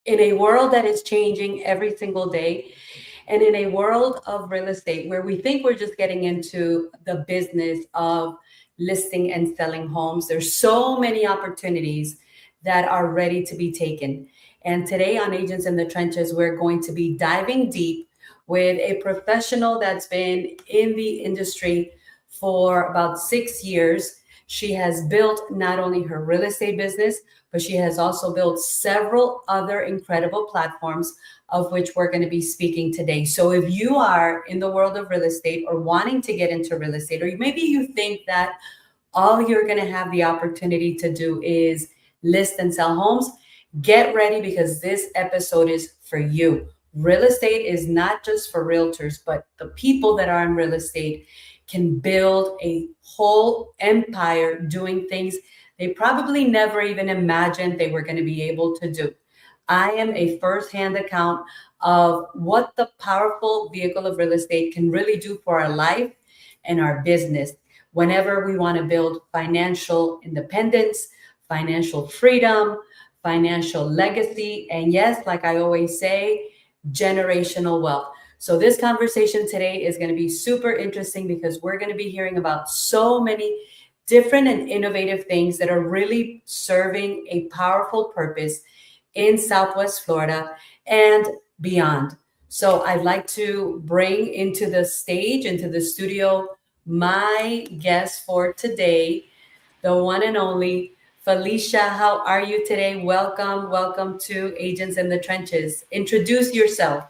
in a world that is changing every single day, and in a world of real estate where we think we're just getting into the business of listing and selling homes, there's so many opportunities that are ready to be taken. And today on Agents in the Trenches, we're going to be diving deep with a professional that's been in the industry for about 6 years. She has built not only her real estate business, but she has also built several other incredible platforms of which we're going to be speaking today. So if you are in the world of real estate or wanting to get into real estate, or maybe you think that all you're going to have the opportunity to do is list and sell homes, get ready because this episode is for you. Real estate is not just for realtors, but the people that are in real estate can build a whole empire doing things they probably never even imagined they were going to be able to do. I am a first-hand account of what the powerful vehicle of real estate can really do for our life and our business whenever we want to build financial independence, financial freedom, financial legacy, and yes, like I always say, generational wealth. So this conversation today is going to be super interesting because we're going to be hearing about so many different and innovative things that are really serving a powerful purpose in Southwest Florida and beyond. So I'd like to bring into the stage, into the studio, my guest for today, the one and only Felicia. How are you today? Welcome, welcome to Agents in the Trenches. Introduce yourself.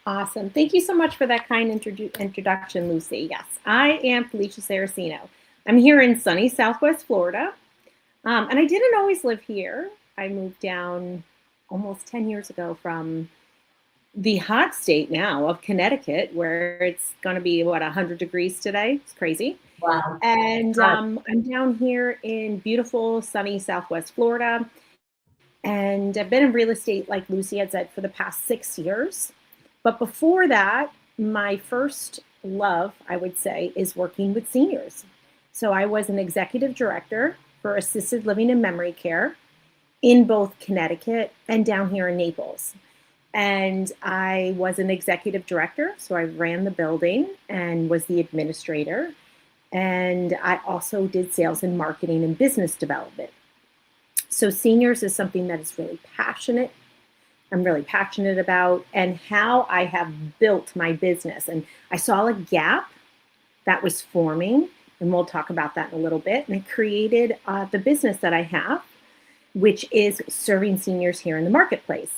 Awesome. Thank you so much for that kind introduction, Lucy. Yes, I am Felicia Saraceno. I'm here in sunny Southwest Florida, and I didn't always live here. I moved down almost 10 years ago from the hot state now of Connecticut, where it's going to be, 100 degrees today. It's crazy. Wow. And I'm down here in beautiful, sunny Southwest Florida. And I've been in real estate, like Lucy had said, for the past 6 years. But before that, my first love, I would say, is working with seniors. So I was an executive director for assisted living and memory care in both Connecticut and down here in Naples. And I was an executive director, so I ran the building and was the administrator. And I also did sales and marketing and business development. So seniors is something that is really passionate. I'm really passionate about, and how I have built my business. And I saw a gap that was forming, and we'll talk about that in a little bit. And I created the business that I have, which is serving seniors here in the marketplace.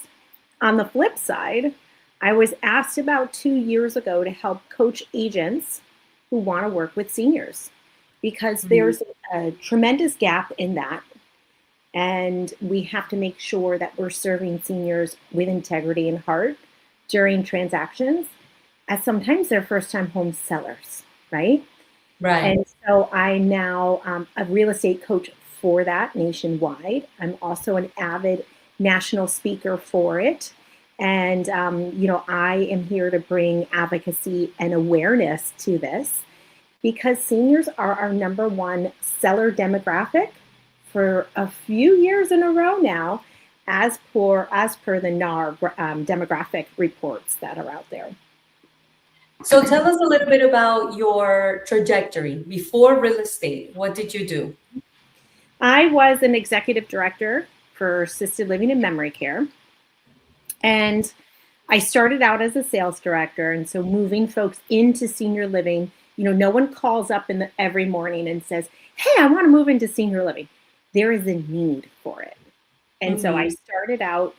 On the flip side, I was asked about 2 years ago to help coach agents who want to work with seniors, because there's a tremendous gap in that. And we have to make sure that we're serving seniors with integrity and heart during transactions, as sometimes they're first-time home sellers, right? Right. And so I'm now a real estate coach for that nationwide. I'm also an avid national speaker for it. And, I am here to bring advocacy and awareness to this, because seniors are our number one seller demographic for a few years in a row now, as per the NAR demographic reports that are out there. So tell us a little bit about your trajectory before real estate. What did you do? I was an executive director for assisted living and memory care. And I started out as a sales director. And so moving folks into senior living, no one calls up every morning and says, hey, I want to move into senior living. There is a need for it. And so I started out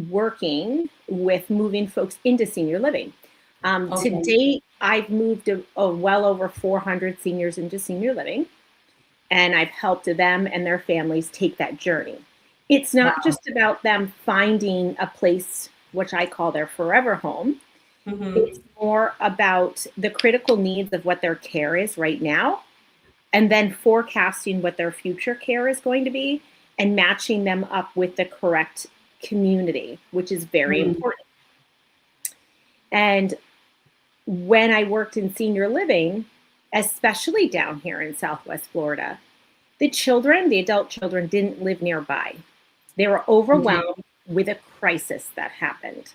working with moving folks into senior living. To date, I've moved well over 400 seniors into senior living, and I've helped them and their families take that journey. It's not just about them finding a place, which I call their forever home. It's more about the critical needs of what their care is right now, and then forecasting what their future care is going to be and matching them up with the correct community, which is very important. And when I worked in senior living, especially down here in Southwest Florida, the adult children didn't live nearby. They were overwhelmed with a crisis that happened.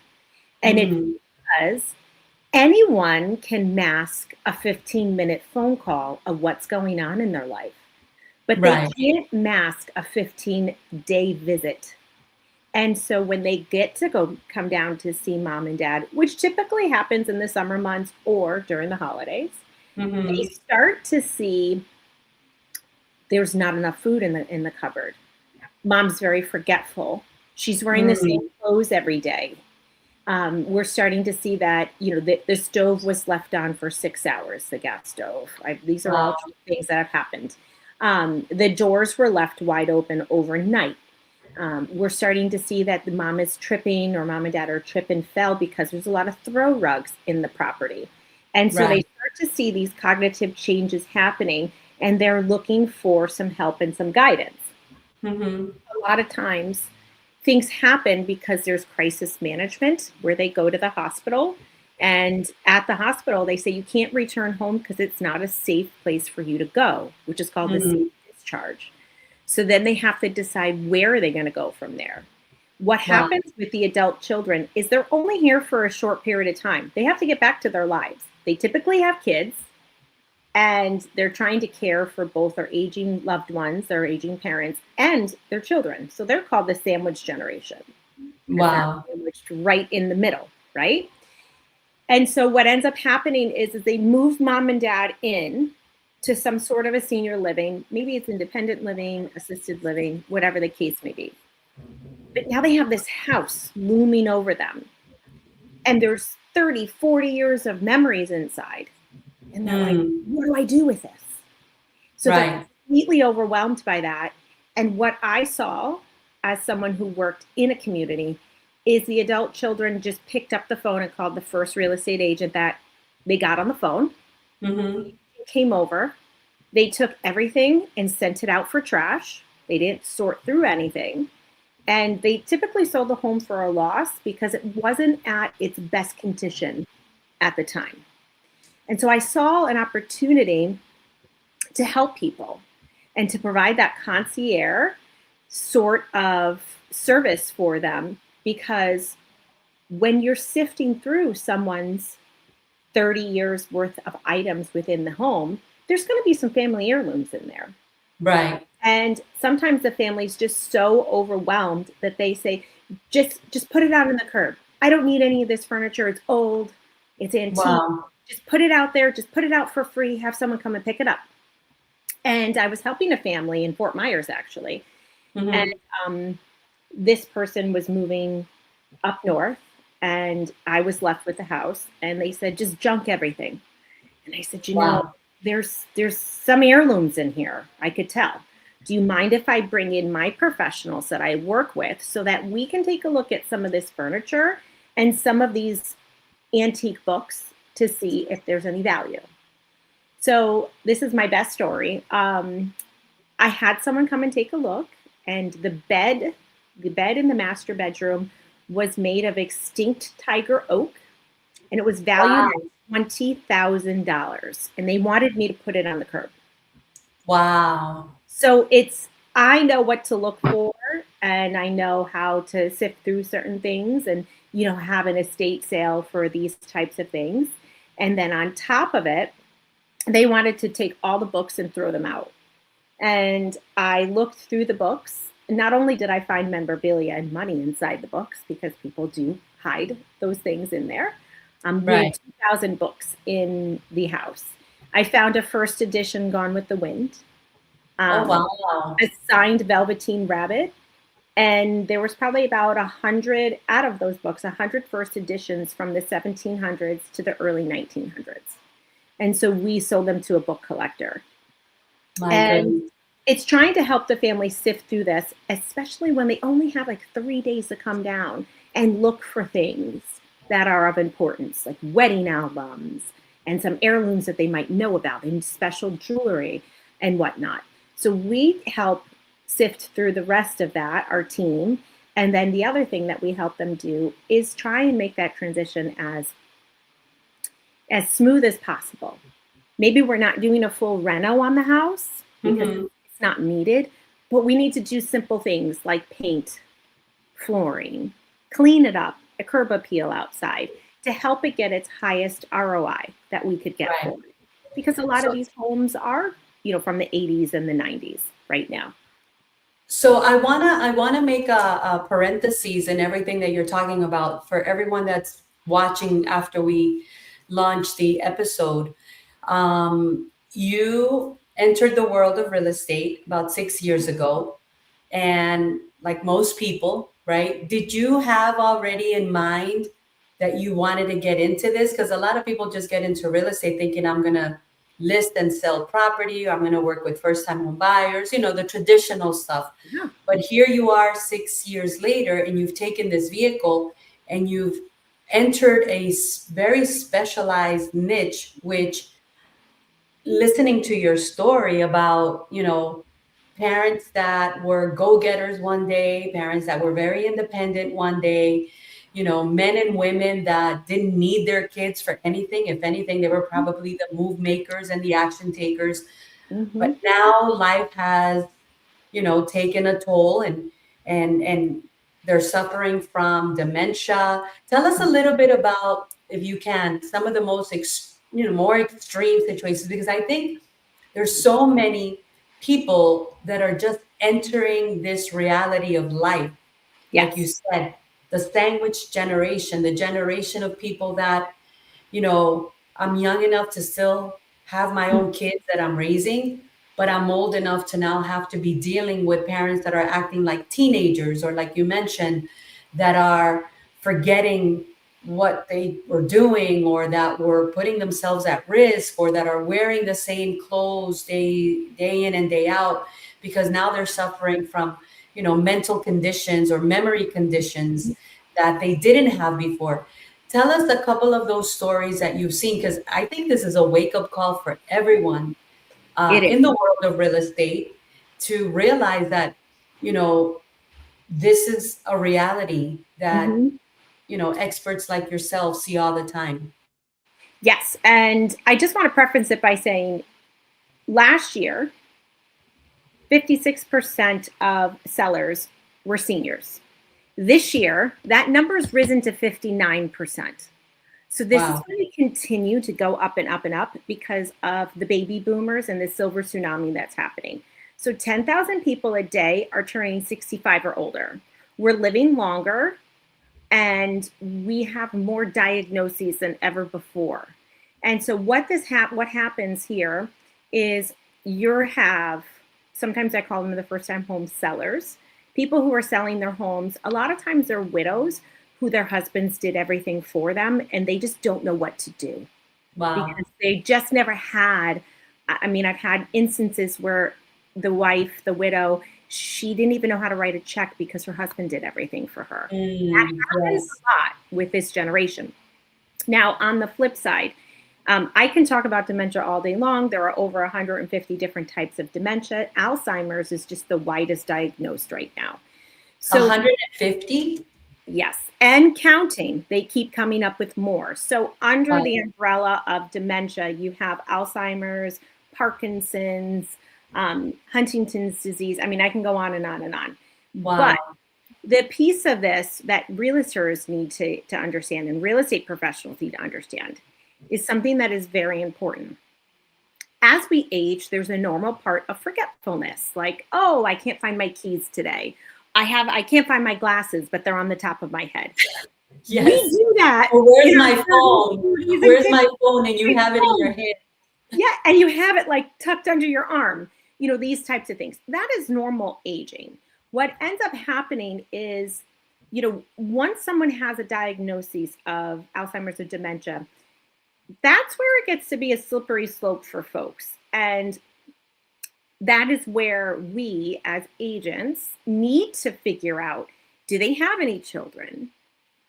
And it's Mhm. because anyone can mask a 15-minute phone call of what's going on in their life, but they Right. can't mask a 15-day visit. And so when they get to come down to see mom and dad, which typically happens in the summer months or during the holidays, they Mhm. start to see there's not enough food in the cupboard. Mom's very forgetful. She's wearing the same Mm. clothes every day. We're starting to see that, the stove was left on for 6 hours, the gas stove. These are all Wow. true things that have happened. The doors were left wide open overnight. We're starting to see that the mom is tripping, or mom and dad are trip and fell because there's a lot of throw rugs in the property. And so they Right. start to see these cognitive changes happening, and they're looking for some help and some guidance. Mhm. A lot of times things happen because there's crisis management where they go to the hospital, and at the hospital they say you can't return home because it's not a safe place for you to go, which is called the safe Mhm. discharge. So then they have to decide where are they going to go from there. What Wow. happens with the adult children is they're only here for a short period of time. They have to get back to their lives. They typically have kids, and they're trying to care for both their aging loved ones, their aging parents, and their children. So they're called the sandwich generation because they're Wow. sandwiched right in the middle, right? And so what ends up happening is they move mom and dad in to some sort of a senior living. Maybe it's independent living, assisted living, whatever the case may be. But now they have this house looming over them, and there's 30, 40 years of memories inside. And they're like, Mm. what do I do with this? So they're Right. completely overwhelmed by that. And what I saw as someone who worked in a community is the adult children just picked up the phone and called the first real estate agent that they got on the phone, Mhm. came over. They took everything and sent it out for trash. They didn't sort through anything. And they typically sold the home for a loss because it wasn't at its best condition at the time. And so I saw an opportunity to help people and to provide that concierge sort of service for them, because when you're sifting through someone's 30 years worth of items within the home, there's going to be some family heirlooms in there. Right. And sometimes the family's just so overwhelmed that they say, just put it out in the curb. I don't need any of this furniture. It's old. It's antique. Wow. Just put it out there. Just put it out for free. Have someone come and pick it up. And I was helping a family in Fort Myers, actually. And Mhm. um, this person was moving up north, and I was left with the house. And they said, just junk everything. And I said, Wow. there's some heirlooms in here. I could tell. Do you mind if I bring in my professionals that I work with so that we can take a look at some of this furniture and some of these antique books to see if there's any value? So this is my best story. I had someone come and take a look, and the bed in the master bedroom was made of extinct tiger oak, and it was valued Wow. at $20,000, and they wanted me to put it on the curb. Wow. So I know what to look for, and I know how to sift through certain things, and have an estate sale for these types of things. And then on top of it, they wanted to take all the books and throw them out. And I looked through the books. Not only did I find memorabilia and money inside the books, because people do hide those things in there. We had Right. 2,000 books in the house. I found a first edition Gone with the Wind, Oh, um, wow. a signed Velveteen Rabbit, and there was probably about 100 out of those books, 100 first editions from the 1700s to the early 1900s. And so we sold them to a book collector. My And goodness. it's trying to help the family sift through this, especially when they only have like 3 days to come down and look for things that are of importance, like wedding albums and some heirlooms that they might know about, and special jewelry and whatnot. So we help sift through the rest of that, our team. And then the other thing that we help them do is try and make that transition as smooth as possible. Maybe we're not doing a full reno on the house because Mhm. it's not needed, but we need to do simple things like paint, flooring, clean it up, a curb appeal outside to help it get its highest ROI that we could get Right. for it. Because a lot of So these homes are, from the 80s and the 90s right now. So I wanna make a parentheses in everything that you're talking about for everyone that's watching after we launch the episode. You entered the world of real estate about 6 years ago, and like most people, right? Did you have already in mind that you wanted to get into this? Because a lot of people just get into real estate thinking I'm gonna list and sell property, or I'm gonna work with first-time home buyers, the traditional stuff. Yeah. But here you are 6 years later, and you've taken this vehicle and you've entered a very specialized niche, which listening to your story about, parents that were go-getters one day, parents that were very independent one day, men and women that didn't need their kids for anything. If anything, they were probably the move makers and the action takers. Mm-hmm. But now life has, taken a toll, and they're suffering from dementia. Tell us a little bit about, if you can, some of the most more extreme situations, because I think there's so many people that are just entering this reality of life, like you Yes. said, the sandwich generation, the generation of people that, I'm young enough to still have my own kids that I'm raising, but I'm old enough to now have to be dealing with parents that are acting like teenagers, or like you mentioned, that are forgetting what they were doing, or that were putting themselves at risk, or that are wearing the same clothes day in and day out, because now they're suffering from, mental conditions or memory conditions that they didn't have before. Tell us a couple of those stories that you've seen, because I think this is a wake-up call for everyone It is. in the world of real estate, to realize that, this is a reality that, Mm-hmm. experts like yourself see all the time. Yes. And I just want to preface it by saying last year, 56% of sellers were seniors. This year, that number's risen to 59%. So this is Wow. going to continue to go up and up and up because of the baby boomers and the silver tsunami that's happening. So 10,000 people a day are turning 65 or older. We're living longer, and we have more diagnoses than ever before. And so what happens here is sometimes I call them the first-time home sellers, people who are selling their homes. A lot of times they're widows who their husbands did everything for them, and they just don't know what to do Wow. because they just never had. I mean, I've had instances where the wife, the widow, she didn't even know how to write a check because her husband did everything for her. That happens Yes. a lot with this generation. Now, on the flip side, I can talk about dementia all day long. There are over 150 different types of dementia. Alzheimer's is just the widest diagnosed right now. So 150? yes, and counting. They keep coming up with more. So under Wow. the umbrella of dementia, you have Alzheimer's, Parkinson's, Huntington's disease. I mean, I can go on and on and on. Wow. But the piece of this that realtors need to understand, and real estate professionals need to understand, is something that is very important. As we age, there's a normal part of forgetfulness, like, oh, I can't find my keys today. I can't find my glasses, but they're on the top of my head. Yes. We do that. Or where's in our my phone? 30s and Where's my 50s. phone? And you have it in your hand. Yeah, and you have it like tucked under your arm, these types of things. That is normal aging. What ends up happening is, once someone has a diagnosis of Alzheimer's or dementia, that's where it gets to be a slippery slope for folks. And that is where we as agents need to figure out, do they have any children?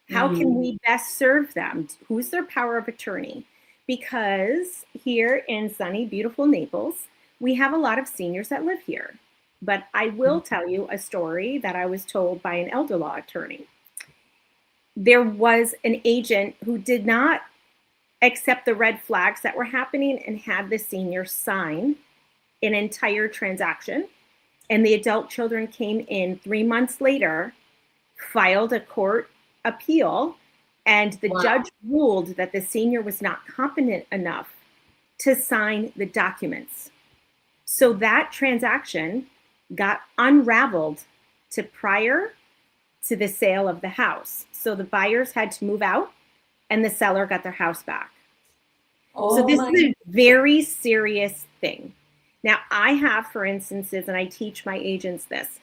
How can we best serve them? Who's their power of attorney? Because here in sunny, beautiful Naples, we have a lot of seniors that live here. But I will tell you a story that I was told by an elder law attorney. There was an agent who did not accept the red flags that were happening and had the senior sign an entire transaction. And the adult children came in 3 months later filed a court appeal, and the Wow. judge ruled that the senior was not competent enough to sign the documents. So that transaction got unraveled to prior to the sale of the house. So the buyers had to move out and the seller got their house back. So Oh this my. is a very serious thing. Now, I have, for instances, and I teach my agents this,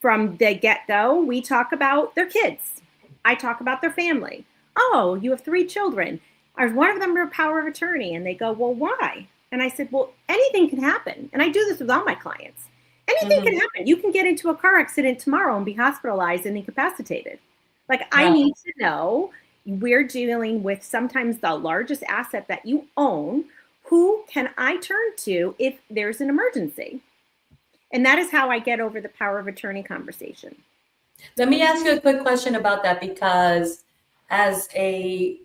from the get-go, we talk about their kids. I talk about their family. Oh, you have 3 children. Are one of them a power of attorney? And they go, well, why? And I said, well, anything can happen. And I do this with all my clients. Anything can happen. You can get into a car accident tomorrow and be hospitalized and incapacitated. Like, I Right. need to know, we're dealing with sometimes the largest asset that you own. Who can I turn to if there's an emergency? And that is how I get over the power of attorney conversation. Let me ask you a quick question about that, because as a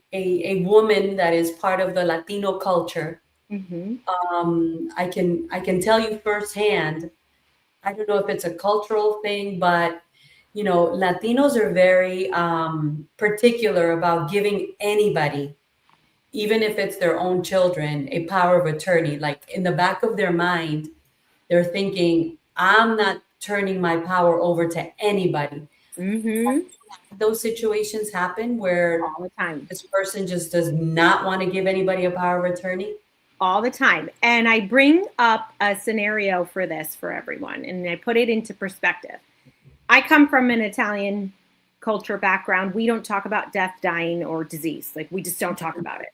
woman that is part of the Latino culture, Mm-hmm. I can tell you firsthand. I don't know if it's a cultural thing, but Latinos are very particular about giving anybody, even if it's their own children, a power of attorney. Like, in the back of their mind, they're thinking, I'm not turning my power over to anybody. Mm-hmm. Those situations happen where All the time. this person just does not want to give anybody a power of attorney. All the time. And I bring up a scenario for this for everyone, and I put it into perspective. I come from an Italian culture background. We don't talk about death, dying, or disease. Like, we just don't talk about it.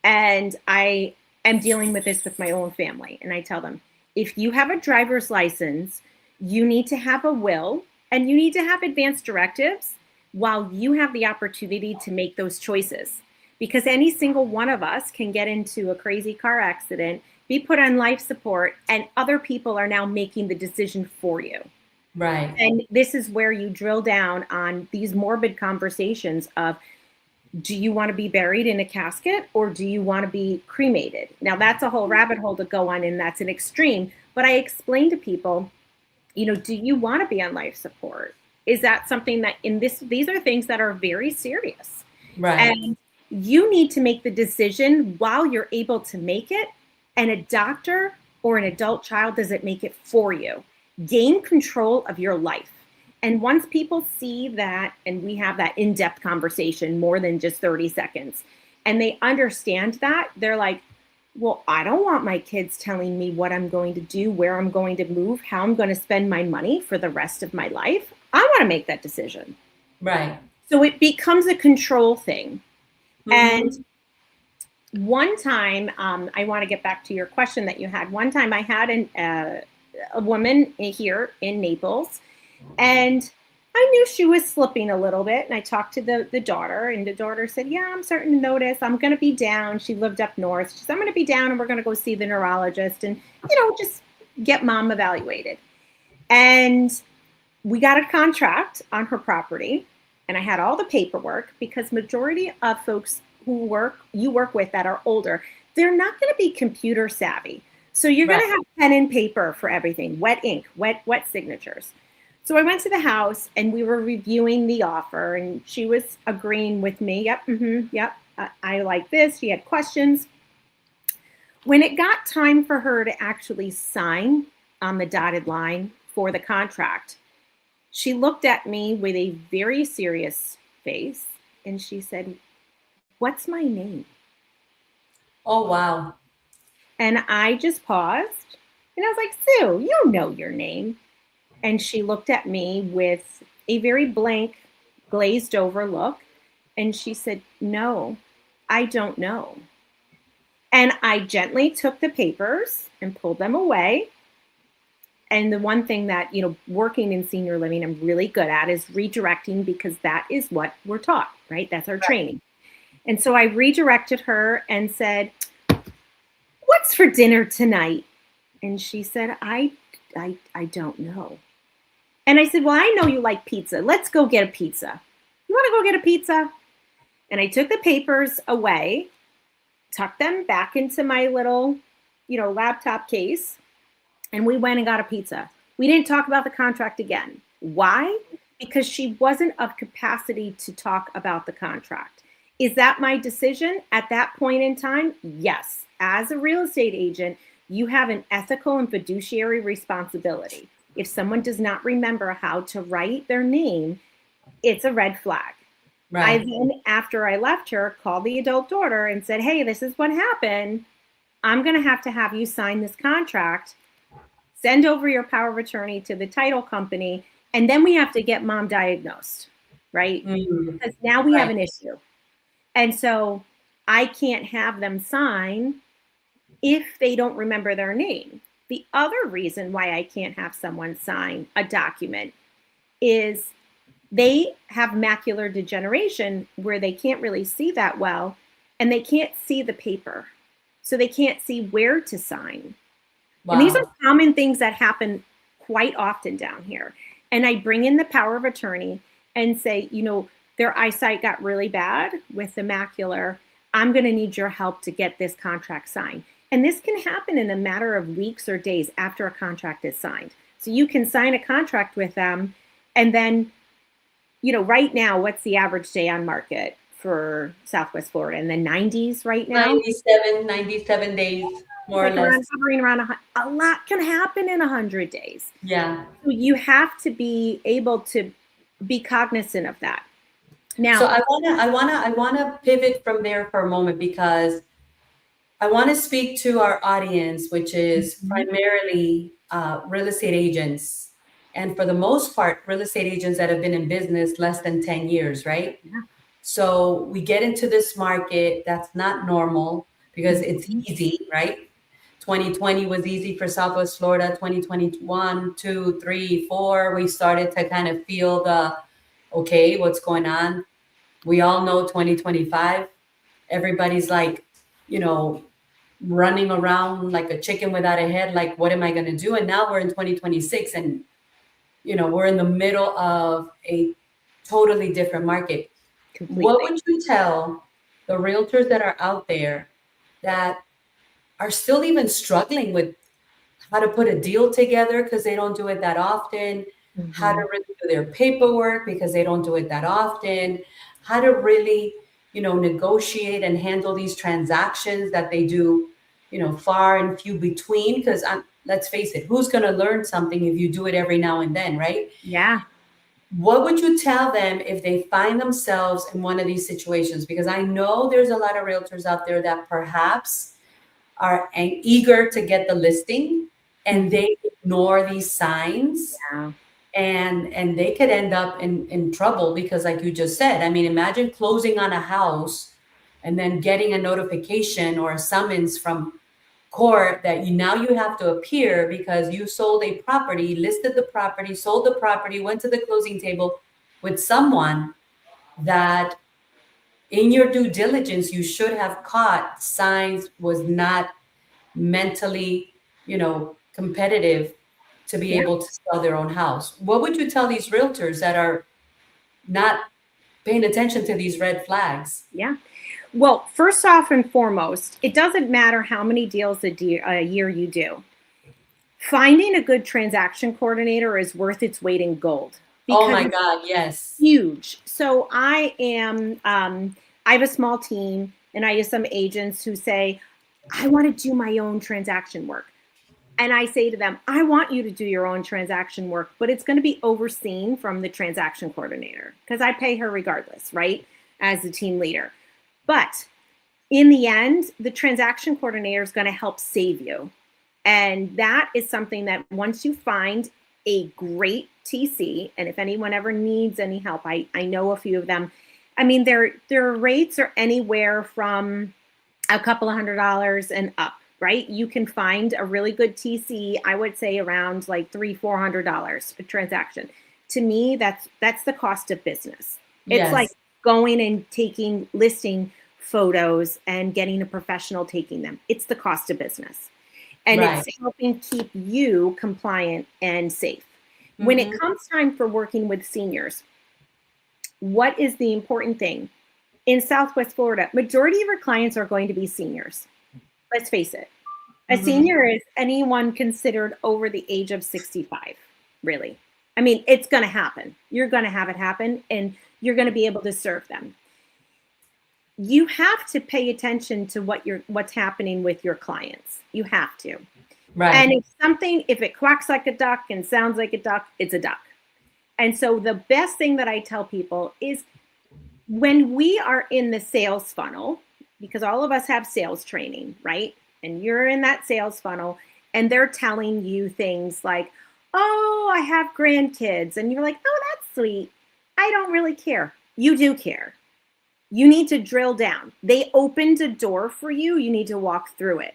And I am dealing with this with my own family. And I tell them, if you have a driver's license, you need to have a will and you need to have advance directives while you have the opportunity to make those choices. Because any single one of us can get into a crazy car accident, be put on life support, and other people are now making the decision for you. Right. And this is where you drill down on these morbid conversations of, do you want to be buried in a casket or do you want to be cremated? Now, that's a whole rabbit hole to go on, and that's an extreme. But I explain to people, do you want to be on life support? Is that something that these are things that are very serious. Right. And you need to make the decision while you're able to make it. And a doctor or an adult child doesn't make it for you. Gain control of your life. And once people see that, and we have that in-depth conversation, more than just 30 seconds, and they understand that, they're like, well, I don't want my kids telling me what I'm going to do, where I'm going to move, how I'm going to spend my money for the rest of my life. I want to make that decision. Right. So it becomes a control thing. Mhm. And one time, I want to get back to your question that you had. One time I had a woman here in Naples, and I knew she was slipping a little bit. And I talked to the daughter, and the daughter said, yeah, I'm starting to notice I'm going to be down. She lived up north. She said, I'm going to be down and we're going to go see the neurologist and, just get mom evaluated. And we got a contract on her property, and I had all the paperwork, because majority of folks who you work with that are older, they're not going to be computer savvy. So you're going to have pen and paper for everything, wet ink, wet signatures. So I went to the house and we were reviewing the offer, and she was agreeing with me. Yep. Yep. I like this. She had questions. When it got time for her to actually sign on the dotted line for the contract, she looked at me with a very serious face and she said, what's my name? Oh, wow. And I just paused and I was like, Sue, you know your name. And she looked at me with a very blank, glazed over look. And she said, no, I don't know. And I gently took the papers and pulled them away. And the one thing that, working in senior living, I'm really good at is redirecting, because that is what we're taught, right? That's our training. And so I redirected her and said, what's for dinner tonight? And she said, I don't know. And I said, well, I know you like pizza. Let's go get a pizza. You want to go get a pizza? And I took the papers away, tucked them back into my little, laptop case, and we went and got a pizza. We didn't talk about the contract again. Why? because she wasn't of capacity to talk about the contract. Is that my decision at that point in time? Yes. As a real estate agent, you have an ethical and fiduciary responsibility. If someone does not remember how to write their name, it's a red flag. I Right. then, after I left her, called the adult daughter and said, hey, this is what happened. I'm going to have you sign this contract, send over your power of attorney to the title company, and then we have to get mom diagnosed, right? Mm. Because now we have Right. an issue. And so I can't have them sign if they don't remember their name. The other reason why I can't have someone sign a document is they have macular degeneration where they can't really see that well, and they can't see the paper. So they can't see where to sign. And these are Wow. common things that happen quite often down here. And I bring in the power of attorney and say, you know, their eyesight got really bad with the macular. I'm going to need your help to get this contract signed. And this can happen in a matter of weeks or days after a contract is signed. So you can sign a contract with them, and then, you know, right now, what's the average day on market for Southwest Florida? In the 90s right now? 97 days, more or Like less. around hovering around a lot can happen in 100 days. Yeah. So you have to be able to be cognizant of that. Now, So I wanna pivot from there for a moment because I want to speak to our audience, which is Mhm. primarily real estate agents. And for the most part, real estate agents that have been in business less than 10 years, right? Yeah. So we get into this market that's not normal because it's Mhm. easy, right? 2020 was easy for Southwest Florida. 2021, 2, 3, 4, we started to kind of feel the, okay, what's going on? We all know 2025, everybody's like, you know, running around like a chicken without a head, like, what am I going to do? And now we're in 2026 and, you know, we're in the middle of a totally different market. What Completely. would you tell the realtors that are out there that are still even struggling with how to put a deal together because they don't do it that often, how to Mhm. really do their paperwork because they don't do it that often, how to really, you know, negotiate and handle these transactions that they do, you know, far and few between? Because let's face it, who's going to learn something if you do it every now and then, right? Yeah. What would you tell them if they find themselves in one of these situations? Because I know there's a lot of realtors out there that perhaps are eager to get the listing and Mhm. they ignore these signs, Yeah. and they could end up in trouble because, like you just said, I mean, imagine closing on a house and then getting a notification or a summons from court that now you have to appear because you sold a property, listed the property, sold the property, went to the closing table with someone that in your due diligence you should have caught signs was not mentally, you know, competitive to be Yeah. able to sell their own house. What would you tell these realtors that are not paying attention to these red flags? Yeah. Well, first off and foremost, it doesn't matter how many deals a year you do. Finding a good transaction coordinator is worth its weight in gold Oh because my it's God, yes. huge. So I have a small team, and I have some agents who say, I want to do my own transaction work. And I say to them, I want you to do your own transaction work, but it's going to be overseen from the transaction coordinator because I pay her regardless, right? As the team leader. But in the end, the transaction coordinator is going to help save you. And that is something that once you find a great TC, and if anyone ever needs any help, I know a few of them. I mean, their rates are anywhere from a couple of $100 and up, right? You can find a really good TC, I would say around like $300-400 a transaction. To me, that's the cost of business. It's like Yes. going and taking listing photos and getting a professional taking them. It's the cost of business. And Right. it's helping keep you compliant and safe. When it Hmm. comes time for working with seniors, what is the important thing? In Southwest Florida, majority of our clients are going to be seniors. Let's face it. A Hmm. senior is anyone considered over the age of 65, really. I mean, it's going to happen. You're going to have it happen, and you're going to be able to serve them. You have to pay attention to what's happening with your clients. You have to. Right. And if it quacks like a duck and sounds like a duck, it's a duck. And so the best thing that I tell people is when we are in the sales funnel, because all of us have sales training, right? And you're in that sales funnel and they're telling you things like, oh, I have grandkids. And you're like, oh, that's sweet. I don't really care. You do care. You need to drill down. They opened a door for you. You need to walk through it.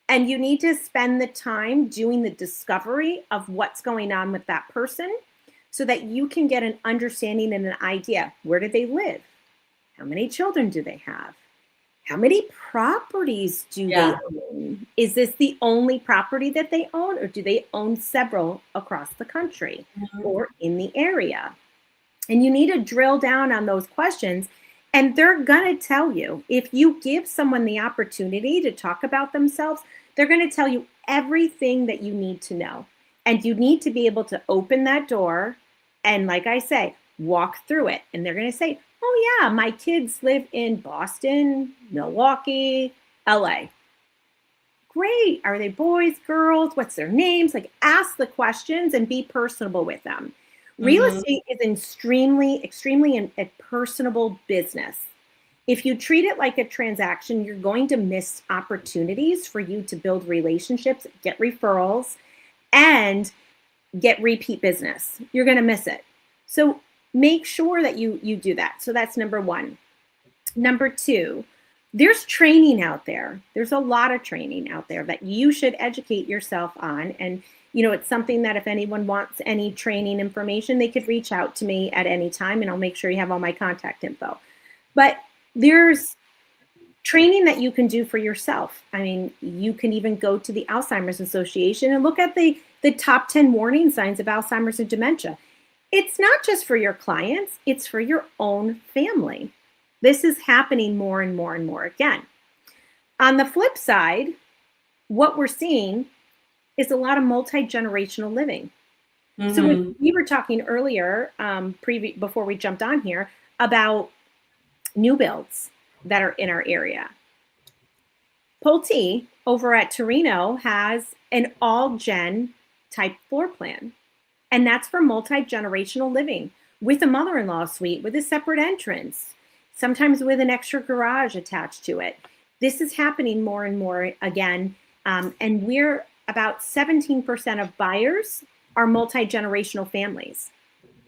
And you need to spend the time doing the discovery of what's going on with that person so that you can get an understanding and an idea. Where do they live? How many children do they have? How many properties do they own? Is this the only property that they own, or do they own several across the country or in the area? And you need to drill down on those questions. And they're going to tell you, if you give someone the opportunity to talk about themselves, they're going to tell you everything that you need to know. And you need to be able to open that door and, like I say, walk through it. And they're going to say, oh, yeah, my kids live in Boston, Milwaukee, LA. Great. Are they boys, girls? What's their names? Like, ask the questions and be personable with them. Real estate is extremely a personable business. If you treat it like a transaction, you're going to miss opportunities for you to build relationships, get referrals, and get repeat business. You're going to miss it. So make sure that you do that. So that's number one. Number two, there's training out there. There's a lot of training out there that you should educate yourself on. And it's something that if anyone wants any training information, they could reach out to me at any time, and I'll make sure you have all my contact info. But there's training that you can do for yourself. I mean, you can even go to the Alzheimer's Association and look at the top 10 warning signs of Alzheimer's and dementia. It's not just for your clients, it's for your own family. This is happening more and more and more again. On the flip side, what we're seeing is a lot of multi-generational living. So we were talking earlier, before we jumped on here, about new builds that are in our area. Pulte over at Torino has an all-gen type floor plan. And that's for multi-generational living with a mother-in-law suite, with a separate entrance, sometimes with an extra garage attached to it. This is happening more and more again. And we're about 17% of buyers are multi-generational families.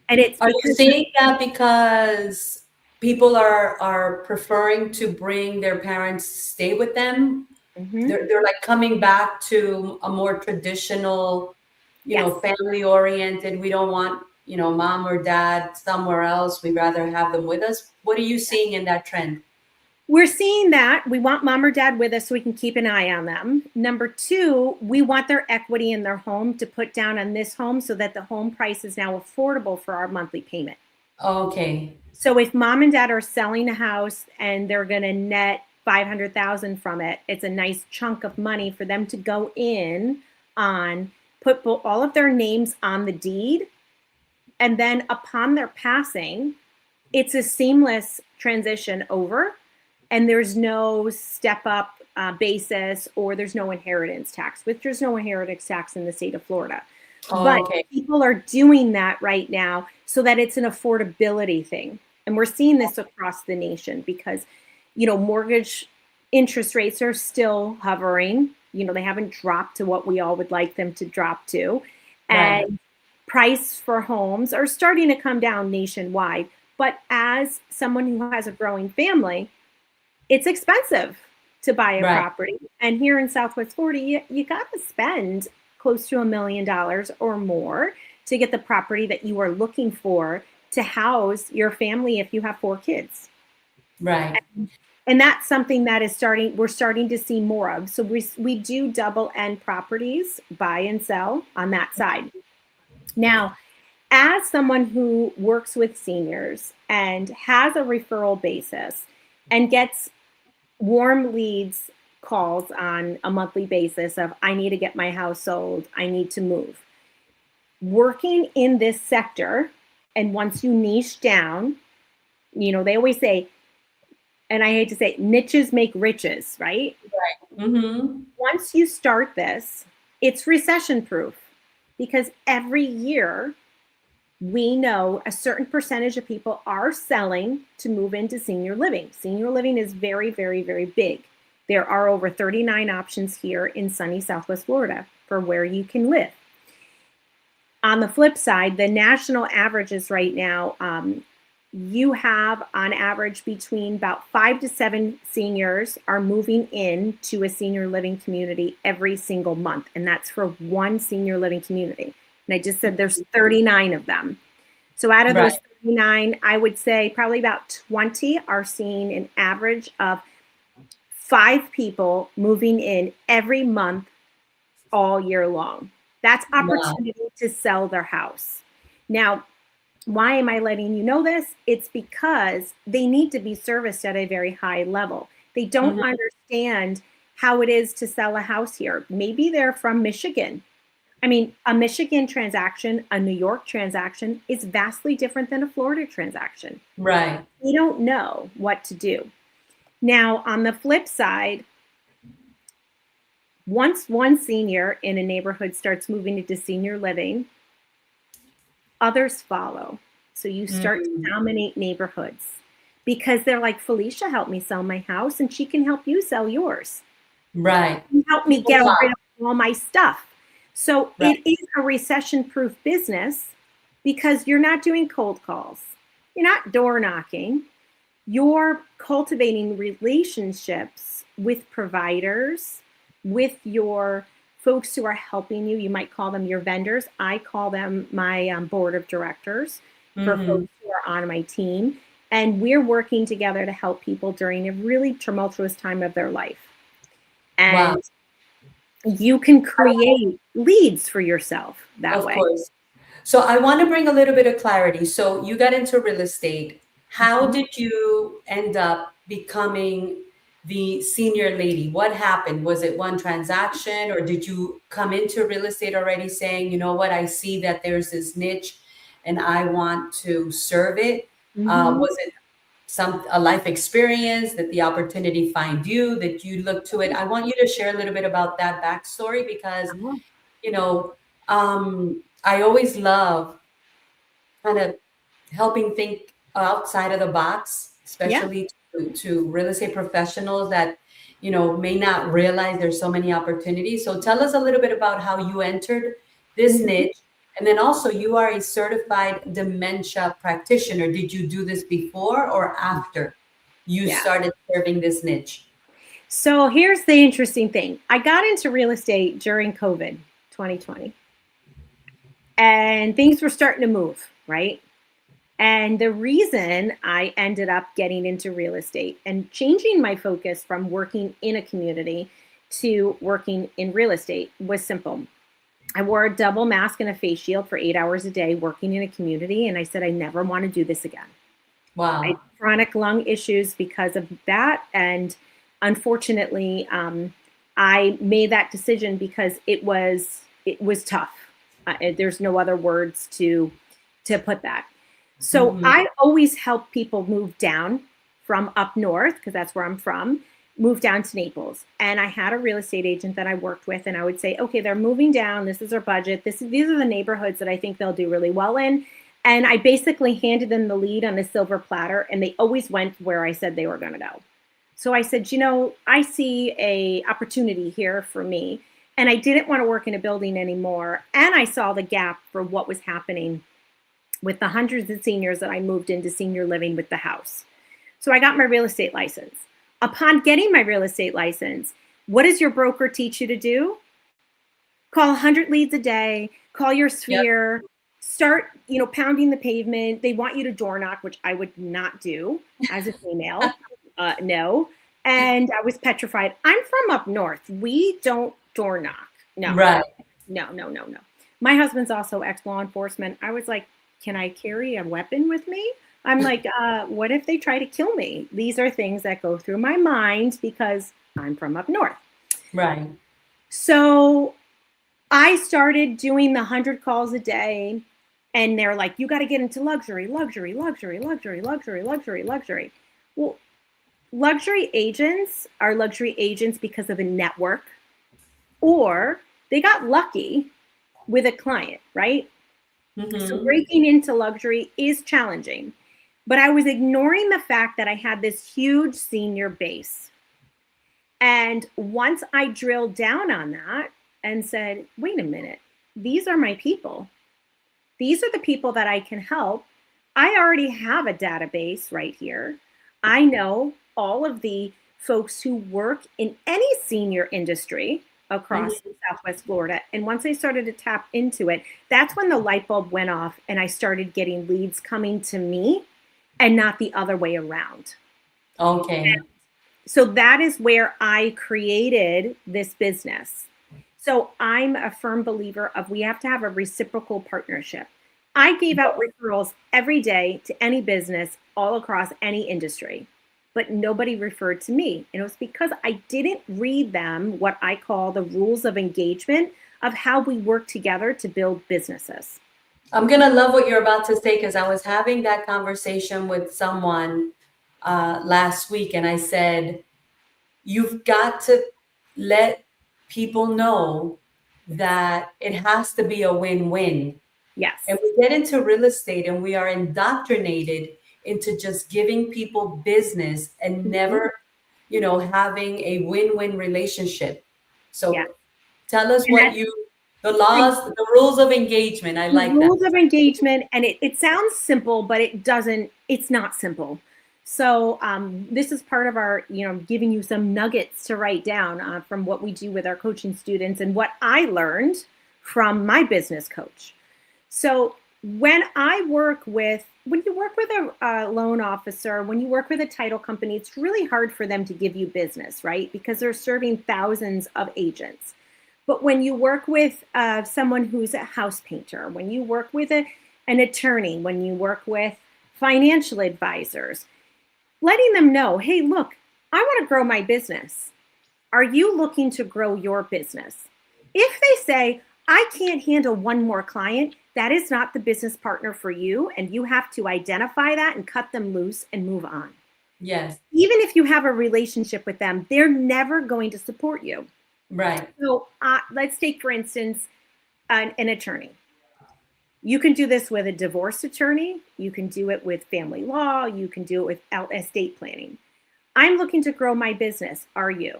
And are you seeing that because people are preferring to bring their parents to stay with them? They're like coming back to a more traditional, family oriented. We don't want, mom or dad somewhere else. We'd rather have them with us. What are you seeing in that trend? We're seeing that we want mom or dad with us so we can keep an eye on them. Number two, we want their equity in their home to put down on this home so that the home price is now affordable for our monthly payment. Okay. So if mom and dad are selling a house and they're going to net $500,000 from it, it's a nice chunk of money for them to go in on, put all of their names on the deed. And then upon their passing, it's a seamless transition over. And there's no step up basis, or there's no inheritance tax, which there's no inheritance tax in the state of Florida. But people are doing that right now so that it's an affordability thing. And we're seeing this across the nation because, mortgage interest rates are still hovering. They haven't dropped to what we all would like them to drop to. Right. And price for homes are starting to come down nationwide. But as someone who has a growing family, it's expensive to buy a property. And here in Southwest Florida, you got to spend close to $1 million or more to get the property that you are looking for to house your family if you have 4 kids. Right. And that's something that we're starting to see more of. So we do double end properties, buy and sell on that side. Now, as someone who works with seniors and has a referral basis and gets warm leads calls on a monthly basis of, I need to get my house sold, I need to move. working in this sector, and once you niche down, they always say, and I hate to say, niches make riches, right? Right. Mm-hmm. Once you start this, it's recession proof, because every year we know a certain percentage of people are selling to move into senior living. Senior living is very, very, very big. There are over 39 options here in sunny Southwest Florida for where you can live. On the flip side, the national averages right now, you have on average between about 5 to 7 seniors are moving in to a senior living community every single month. And that's for one senior living community. And I just said there's 39 of them. So out of those 39, I would say probably about 20 are seeing an average of 5 people moving in every month all year long. That's opportunity to sell their house. Now, why am I letting you know this? It's because they need to be serviced at a very high level. They don't understand how it is to sell a house here. Maybe they're from Michigan. I mean, a Michigan transaction, a New York transaction is vastly different than a Florida transaction. Right. They don't know what to do. Now, on the flip side, once one senior in a neighborhood starts moving into senior living, others follow. So you start to dominate neighborhoods because they're like, Felicia helped me sell my house and she can help you sell yours. Right. Help me get rid of all my stuff. So it is a recession-proof business because you're not doing cold calls. You're not door knocking. You're cultivating relationships with providers, with your folks who are helping you. You might call them your vendors. I call them my board of directors for folks who are on my team. And we're working together to help people during a really tumultuous time of their life. And you can create leads for yourself that way. Of course. So I want to bring a little bit of clarity. So you got into real estate. How did you end up becoming the senior lady? What happened? Was it one transaction, or did you come into real estate already saying, you know what, I see that there's this niche and I want to serve it? Was it a life experience that the opportunity find you, that you look to it? I want you to share a little bit about that backstory because, I always love kind of helping think outside of the box, especially to real estate professionals that, may not realize there's so many opportunities. So tell us a little bit about how you entered this niche. And then also, you are a certified dementia practitioner. Did you do this before or after you started serving this niche? So here's the interesting thing. I got into real estate during COVID 2020. And things were starting to move, right? And the reason I ended up getting into real estate and changing my focus from working in a community to working in real estate was simple. I wore a double mask and a face shield for 8 hours a day working in a community. And I said, I never want to do this again. Wow. I had chronic lung issues because of that. And unfortunately, I made that decision because it was tough. There's no other words to put that. So I always help people move down from up north, because that's where I'm from, move down to Naples. And I had a real estate agent that I worked with, and I would say, okay, they're moving down. This is our budget. These are the neighborhoods that I think they'll do really well in. And I basically handed them the lead on a silver platter, and they always went where I said they were going to go. So I said, I see a opportunity here for me. And I didn't want to work in a building anymore. And I saw the gap for what was happening with the hundreds of seniors that I moved into senior living with the house. So I got my real estate license. Upon getting my real estate license, what does your broker teach you to do? Call 100 leads a day, call your sphere, start, pounding the pavement. They want you to door knock, which I would not do as a female. No. And I was petrified. I'm from up north. We don't door knock. No. Right. No. My husband's also ex-law enforcement. I was like, can I carry a weapon with me? I'm like, what if they try to kill me? These are things that go through my mind because I'm from up north. Right. So I I started doing the 100 calls a day, and they're like, you got to get into luxury, luxury, luxury, luxury, luxury, luxury, luxury. Well, luxury agents are luxury agents because of a network, or they got lucky with a client, right? So breaking into luxury is challenging, but I was ignoring the fact that I had this huge senior base. And once I drilled down on that and said, wait a minute, these are my people. These are the people that I can help. I already have a database right here. I know all of the folks who work in any senior industry across Southwest Florida. And once I started to tap into it, that's when the light bulb went off and I started getting leads coming to me and not the other way around. Okay. And so that is where I created this business. So I'm a firm believer of we have to have a reciprocal partnership. I gave out referrals every day to any business all across any industry, but nobody referred to me. And it was because I didn't read them what I call the rules of engagement of how we work together to build businesses. I'm going to love what you're about to say, because I was having that conversation with someone last week, and I said, you've got to let people know that it has to be a win-win. Yes. And we get into real estate and we are indoctrinated into just giving people business and never, having a win-win relationship. So tell us what the laws, the rules of engagement. I like that. Rules of engagement. And it sounds simple, but it's not simple. So this is part of our, giving you some nuggets to write down from what we do with our coaching students and what I learned from my business coach. So when you work with a loan officer, when you work with a title company, it's really hard for them to give you business, right? Because they're serving thousands of agents. But when you work with someone who's a house painter, when you work with an attorney, when you work with financial advisors, letting them know, hey, look, I want to grow my business. Are you looking to grow your business? If they say, I can't handle one more client, that is not the business partner for you. And you have to identify that and cut them loose and move on. Yes. Even if you have a relationship with them, they're never going to support you. Right. So let's take, for instance, an attorney. You can do this with a divorce attorney. You can do it with family law. You can do it with estate planning. I'm looking to grow my business. Are you?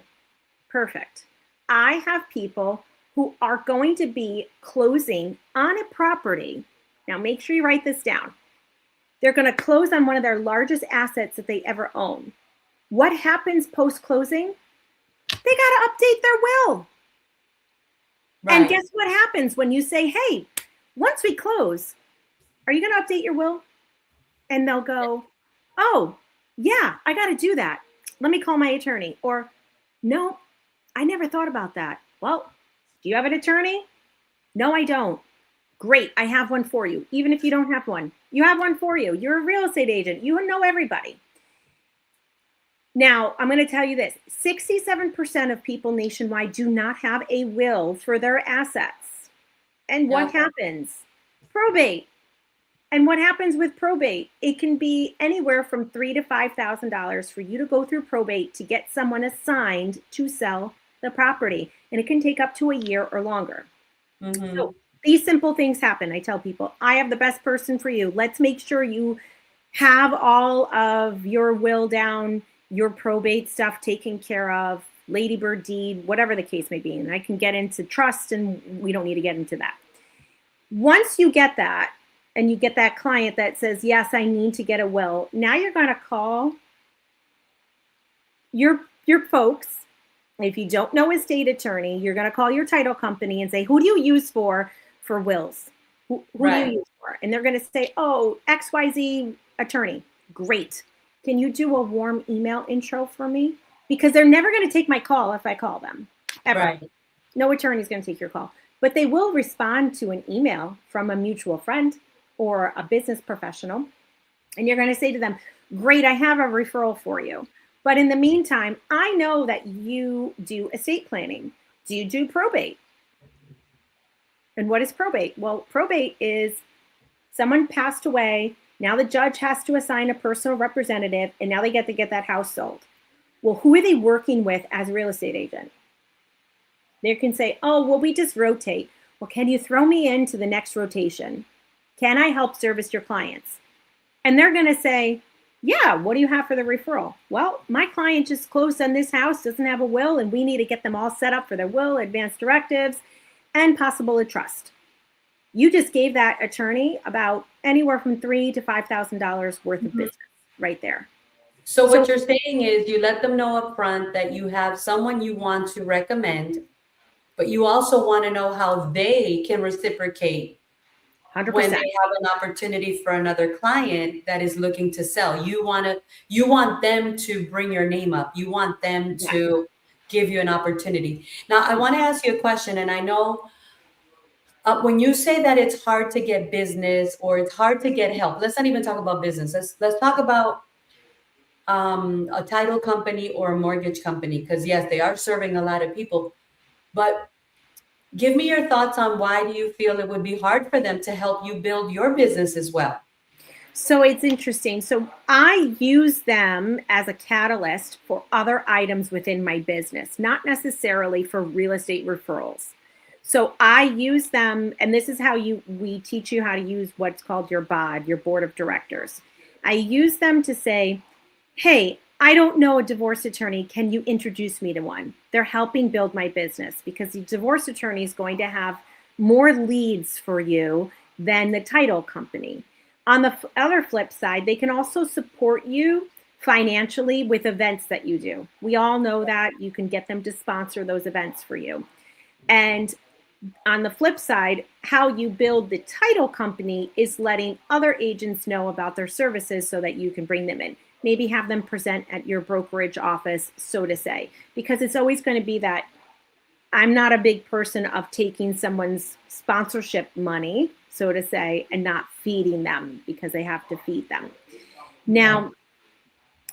Perfect. I have people who are going to be closing on a property. Now, make sure you write this down. They're going to close on one of their largest assets that they ever own. What happens post-closing? They got to update their will. Right. And guess what happens when you say, hey, once we close, are you going to update your will? And they'll go, oh, yeah, I got to do that. Let me call my attorney. Or, no, I never thought about that. Well, do you have an attorney? No, I don't. Great, I have one for you. Even if you don't have one, you have one for you. You're a real estate agent. You know everybody. Now, I'm going to tell you this. 67% of people nationwide do not have a will for their assets. And what happens? Probate. And what happens with probate? It can be anywhere from $3,000 to $5,000 for you to go through probate to get someone assigned to sell the property. And it can take up to a year or longer. So these simple things happen. I tell people, I have the best person for you. Let's make sure you have all of your will down, your probate stuff taken care of, ladybird deed, whatever the case may be. And I can get into trust, and we don't need to get into that. Once you get that, and you get that client that says, yes, I need to get a will, now you're going to call your folks. If you don't know a state attorney, you're going to call your title company and say, who do you use for wills? Who do you use for? And they're going to say, oh, XYZ attorney. Great. Can you do a warm email intro for me? Because they're never going to take my call if I call them, ever. Right. No attorney's going to take your call. But they will respond to an email from a mutual friend or a business professional. And you're going to say to them, great, I have a referral for you. But in the meantime, I know that you do estate planning. Do you do probate? And what is probate? Well, probate is someone passed away. Now the judge has to assign a personal representative, and now they get to get that house sold. Well, who are they working with as a real estate agent? They can say, oh, well, we just rotate. Well, can you throw me into the next rotation? Can I help service your clients? And they're going to say, yeah, what do you have for the referral? Well, my client just closed on this house, doesn't have a will, and we need to get them all set up for their will, advanced directives, and possible a trust. You just gave that attorney about anywhere from $3,000 to $5,000 worth of business right there. So what you're saying is you let them know up front that you have someone you want to recommend, but you also want to know how they can reciprocate 100%. when they have an opportunity for another client that is looking to sell. You want them to bring your name up. You want them to give you an opportunity. Now, I want to ask you a question, and I know when you say that it's hard to get business or it's hard to get help, let's not even talk about business. Let's talk about a title company or a mortgage company, because yes, they are serving a lot of people. But give me your thoughts on why do you feel it would be hard for them to help you build your business as well? So it's interesting. So I use them as a catalyst for other items within my business, not necessarily for real estate referrals. So I use them, and this is how we teach you how to use what's called your BOD, your board of directors. I use them to say, hey, I don't know a divorce attorney. Can you introduce me to one? They're helping build my business, because the divorce attorney is going to have more leads for you than the title company. On the other flip side, they can also support you financially with events that you do. We all know that you can get them to sponsor those events for you. And on the flip side, how you build the title company is letting other agents know about their services so that you can bring them in. Maybe have them present at your brokerage office, so to say, because it's always going to be that I'm not a big person of taking someone's sponsorship money, so to say, and not feeding them because they have to feed them. Now,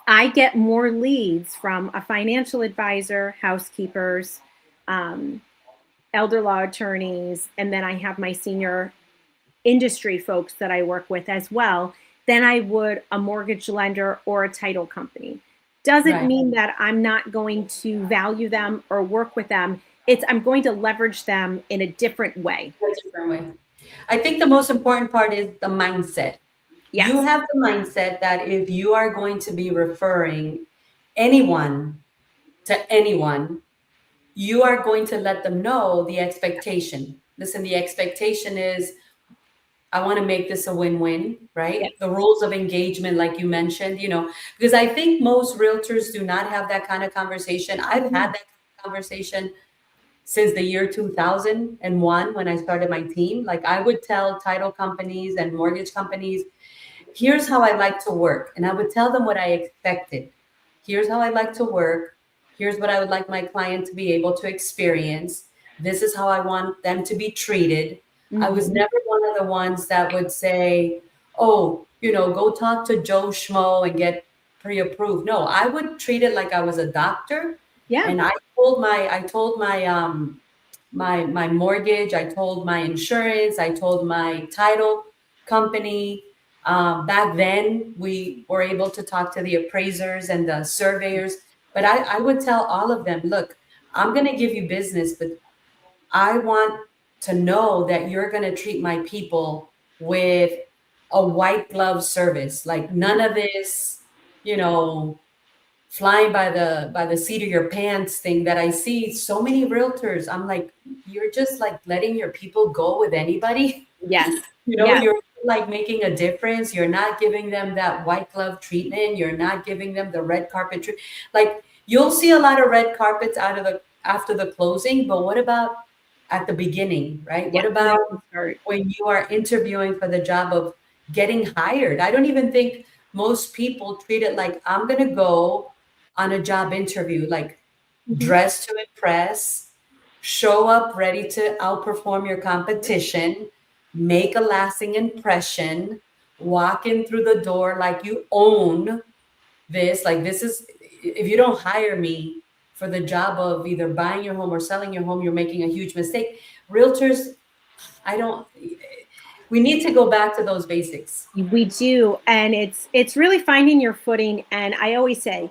I get more leads from a financial advisor, housekeepers, elder law attorneys, and then I have my senior industry folks that I work with as well, than I would a mortgage lender or a title company. Doesn't mean that I'm not going to value them or work with them. I'm going to leverage them in a different way. I think the most important part is the mindset. Yes. You have the mindset that if you are going to be referring anyone to anyone, you are going to let them know the expectation. Listen, the expectation is, I want to make this a win-win, right? Yes. The rules of engagement, like you mentioned, because I think most realtors do not have that kind of conversation. I've had that conversation since the year 2001 when I started my team. Like, I would tell title companies and mortgage companies, here's how I like to work. And I would tell them what I expected. Here's how I like to work. Here's what I would like my client to be able to experience. This is how I want them to be treated. Mm-hmm. I was never one of the ones that would say, oh, go talk to Joe Schmo and get pre-approved. No, I would treat it like I was a doctor. Yeah. And I told my mortgage, I told my insurance, I told my title company. Back then, we were able to talk to the appraisers and the surveyors, but I would tell all of them, look, I'm going to give you business, but I want to know that you're going to treat my people with a white glove service. Like, none of this, flying by the seat of your pants thing that I see so many realtors. I'm like, you're just like letting your people go with anybody. Yes. Yes. You're like making a difference. You're not giving them that white glove treatment. You're not giving them the red carpet treatment. Like, you'll see a lot of red carpets after the closing, but what about at the beginning, right? Yeah. What about when you are interviewing for the job of getting hired? I don't even think most people treat it like, I'm going to go on a job interview, like dress to impress, show up ready to outperform your competition, make a lasting impression, walk in through the door like you own this. Like, this is, if you don't hire me for the job of either buying your home or selling your home, you're making a huge mistake. Realtors I don't, we need to go back to those basics. We do. And it's really finding your footing. And I always say,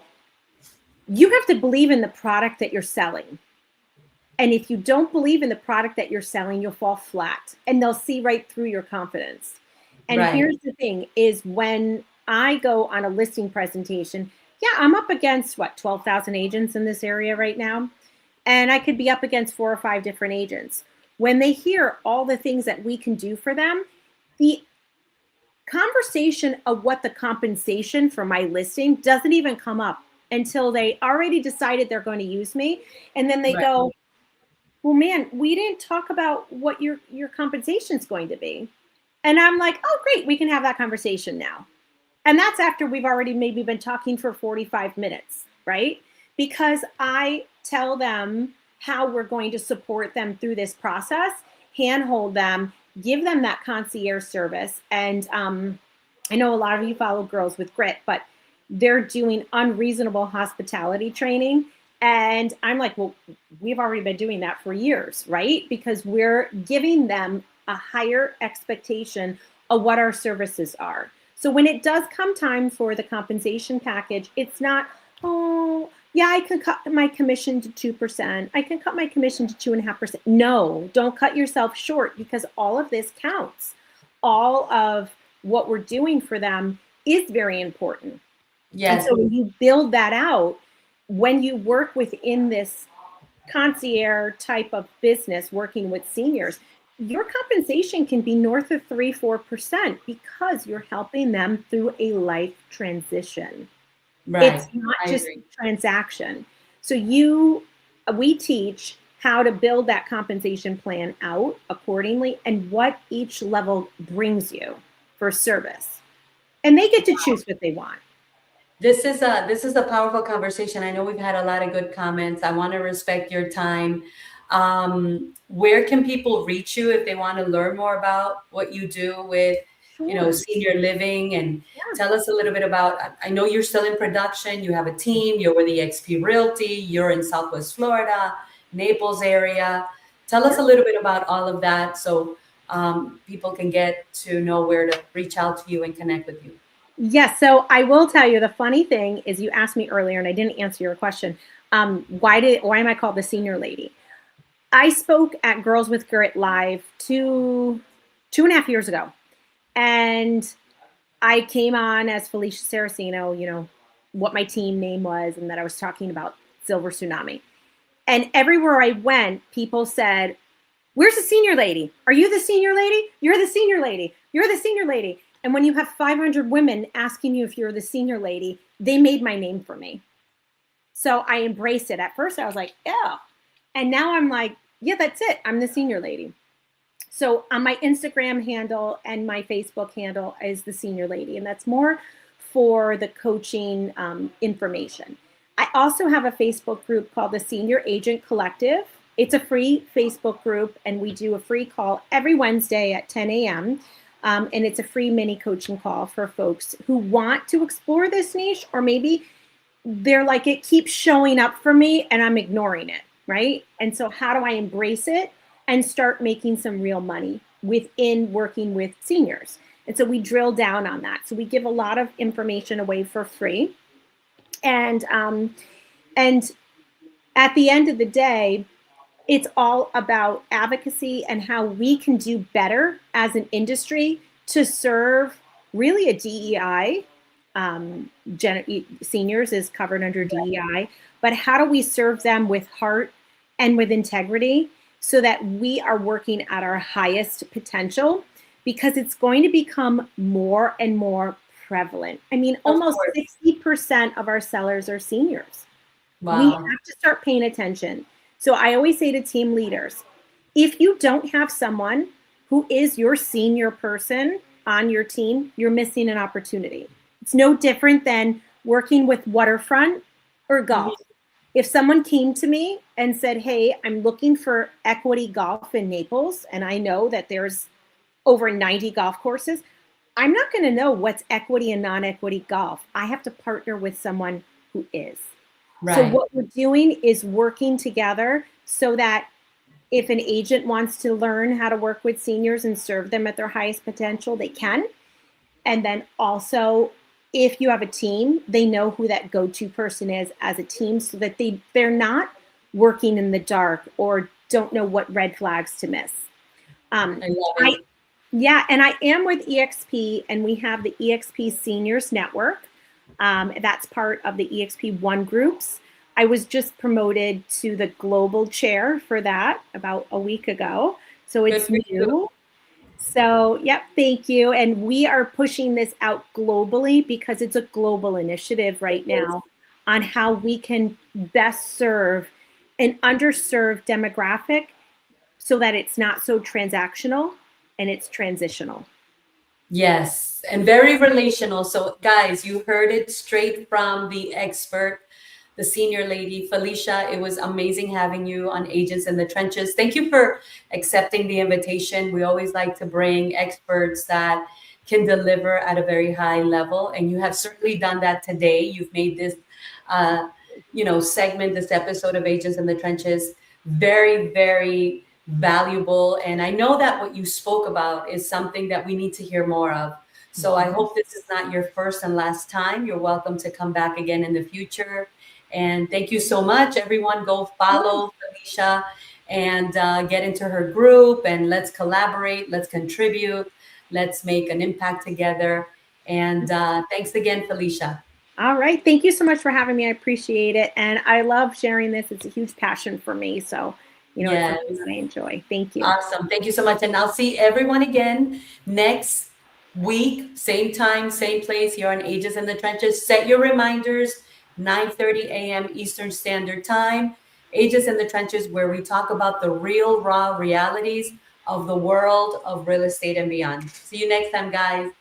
you have to believe in the product that you're selling. And if you don't believe in the product that you're selling, you'll fall flat and they'll see right through your confidence. And Right. here's the thing is when I go on a listing presentation, yeah, I'm up against 12,000 agents in this area right now. And I could be up against 4 or 5 different agents. When they hear all the things that we can do for them, the conversation of what the compensation for my listing doesn't even come up until they already decided they're going to use me. And then they Right. go, well, man, we didn't talk about what your compensation is going to be. And I'm like, oh, great, we can have that conversation now. And that's after we've already maybe been talking for 45 minutes, right? Because I tell them how we're going to support them through this process, handhold them, give them that concierge service. And I know a lot of you follow Girls with Grit, but they're doing unreasonable hospitality training. And I'm like, well, we've already been doing that for years, right? Because we're giving them a higher expectation of what our services are. So when it does come time for the compensation package, it's not, oh, yeah, I can cut my commission to 2%. I can cut my commission to 2.5%. No, don't cut yourself short because all of this counts. All of what we're doing for them is very important. Yes. And so when you build that out, when you work within this concierge type of business, working with seniors, your compensation can be north of 3-4% because you're helping them through a life transition. Right. It's not I just agree. a transaction. So we teach how to build that compensation plan out accordingly and what each level brings you for service. And they get to choose what they want. This is a powerful conversation. I know we've had a lot of good comments. I want to respect your time. Where can people reach you if they want to learn more about what you do with, Sure. senior living? And Yeah. tell us a little bit about, I know you're still in production. You have a team. You're with EXP Realty. You're in Southwest Florida, Naples area. Tell us a little bit about all of that so people can get to know where to reach out to you and connect with you. Yes. So I will tell you the funny thing is you asked me earlier and I didn't answer your question. Why am I called the senior lady? I spoke at Girls with Grit Live 2.5 years ago. And I came on as Felicia Saraceno, what my team name was, and that I was talking about Silver Tsunami. And everywhere I went, people said, where's the senior lady? Are you the senior lady? You're the senior lady. You're the senior lady. And when you have 500 women asking you if you're the senior lady, they made my name for me. So I embraced it. At first I was like, yeah. And now I'm like, yeah, that's it. I'm the senior lady. So on my Instagram handle and my Facebook handle is the senior lady. And that's more for the coaching information. I also have a Facebook group called the Senior Agent Collective. It's a free Facebook group, and we do a free call every Wednesday at 10 a.m. And it's a free mini coaching call for folks who want to explore this niche, or maybe they're like, it keeps showing up for me and I'm ignoring it, right? And so how do I embrace it and start making some real money within working with seniors? And so we drill down on that. So we give a lot of information away for free. And at the end of the day, it's all about advocacy and how we can do better as an industry to serve really a DEI. Seniors is covered under DEI, but how do we serve them with heart and with integrity so that we are working at our highest potential? Because it's going to become more and more prevalent. I mean, almost 60% of our sellers are seniors. Wow. We have to start paying attention. So I always say to team leaders, if you don't have someone who is your senior person on your team, you're missing an opportunity. It's no different than working with waterfront or golf. If someone came to me and said, hey, I'm looking for equity golf in Naples, and I know that there's over 90 golf courses, I'm not going to know what's equity and non-equity golf. I have to partner with someone who is. Right. So what we're doing is working together so that If an agent wants to learn how to work with seniors and serve them at their highest potential, they can. And then also, if you have a team, they know who that go-to person is as a team, so that they're not working in the dark or don't know what red flags to miss. I love it. Yeah, and I am with EXP, and we have the EXP Seniors Network. That's part of the EXP One groups. I was just promoted to the global chair for that about a week ago. So it's new. So, yep, thank you. And we are pushing this out globally because it's a global initiative right now on how we can best serve an underserved demographic so that it's not so transactional and it's transitional. Yes, and very relational. So, guys, you heard it straight from the expert, the senior lady, Felicia. It was amazing having you on Agents in the Trenches. Thank you for accepting the invitation. We always like to bring experts that can deliver at a very high level, and you have certainly done that today. You've made this, segment, this episode of Agents in the Trenches, very, very valuable. And I know that what you spoke about is something that we need to hear more of. So I hope this is not your first and last time. You're welcome to come back again in the future. And thank you so much, everyone. Go follow Felicia and get into her group, and let's collaborate, let's contribute, let's make an impact together. And thanks again, Felicia. All right. Thank you so much for having me. I appreciate it. And I love sharing this. It's a huge passion for me. So, Yes. it's something that I enjoy. Thank you. Awesome. Thank you so much. And I'll see everyone again next week, same time, same place here on Ages in the Trenches. Set your reminders, 9:30 a.m. Eastern Standard Time. Ages in the Trenches, where we talk about the real, raw realities of the world of real estate and beyond. See you next time, guys.